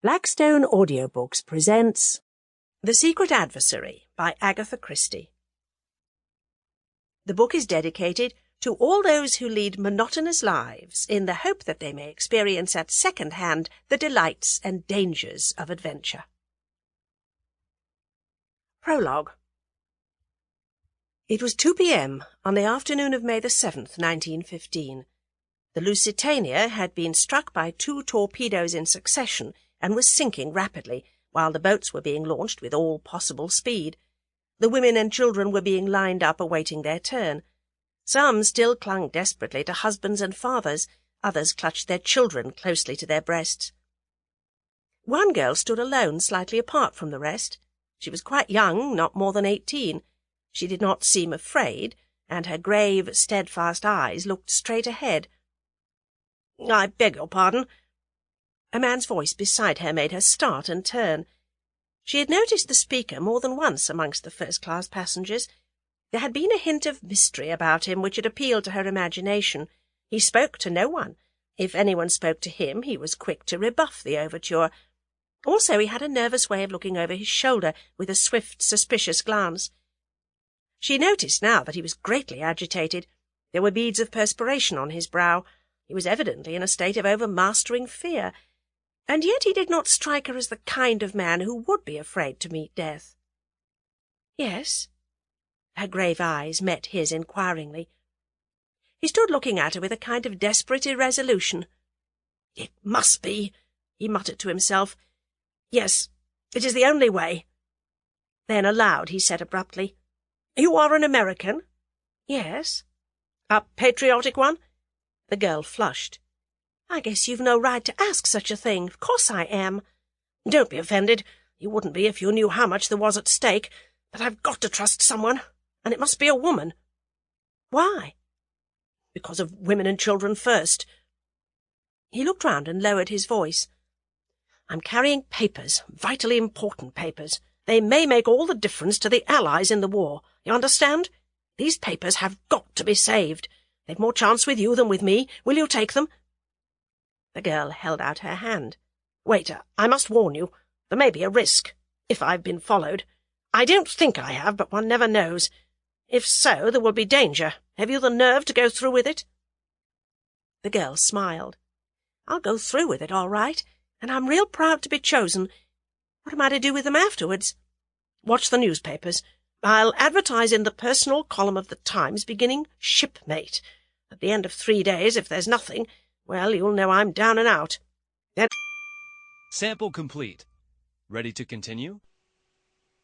Blackstone Audiobooks presents The Secret Adversary by Agatha Christie. The book is dedicated to all those who lead monotonous lives in the hope that they may experience at second hand the delights and dangers of adventure. Prologue. It was 2 p.m. on the afternoon of May the 7th, 1915. The Lusitania had been struck by 2 torpedoes in succession and was sinking rapidly, while the boats were being launched with all possible speed. The women and children were being lined up awaiting their turn. Some still clung desperately to husbands and fathers, others clutched their children closely to their breasts. One girl stood alone, slightly apart from the rest. She was quite young, not more than 18. She did not seem afraid, and her grave, steadfast eyes looked straight ahead. "I beg your pardon." A man's voice beside her made her start and turn. She had noticed the speaker more than once amongst the first-class passengers. There had been a hint of mystery about him which had appealed to her imagination. He spoke to no one. If anyone spoke to him, he was quick to rebuff the overture. Also, he had a nervous way of looking over his shoulder with a swift, suspicious glance. She noticed now that he was greatly agitated. There were beads of perspiration on his brow. He was evidently in a state of overmastering fear. And yet he did not strike her as the kind of man who would be afraid to meet death. "Yes?" Her grave eyes met his inquiringly. He stood looking at her with a kind of desperate irresolution. "It must be," he muttered to himself. "Yes, it is the only way." Then aloud he said abruptly, "You are an American?" "Yes." "A patriotic one?" The girl flushed. "I guess you've no right to ask such a thing. Of course I am." "Don't be offended. You wouldn't be if you knew how much there was at stake. But I've got to trust someone, and it must be a woman." "Why?" "Because of women and children first." He looked round and lowered his voice. "I'm carrying papers, vitally important papers. They may make all the difference to the Allies in the war. You understand? These papers have got to be saved. They've more chance with you than with me. Will you take them?" The girl held out her hand. "Wait, I must warn you. There may be a risk, if I've been followed. I don't think I have, but one never knows. If so, there will be danger. Have you the nerve to go through with it?" The girl smiled. "I'll go through with it, all right, and I'm real proud to be chosen. What am I to do with them afterwards?" "Watch the newspapers. I'll advertise in the personal column of the Times beginning shipmate. At the end of 3 days, if there's nothing, well, you'll know I'm down and out. Then—" Sample complete. Ready to continue?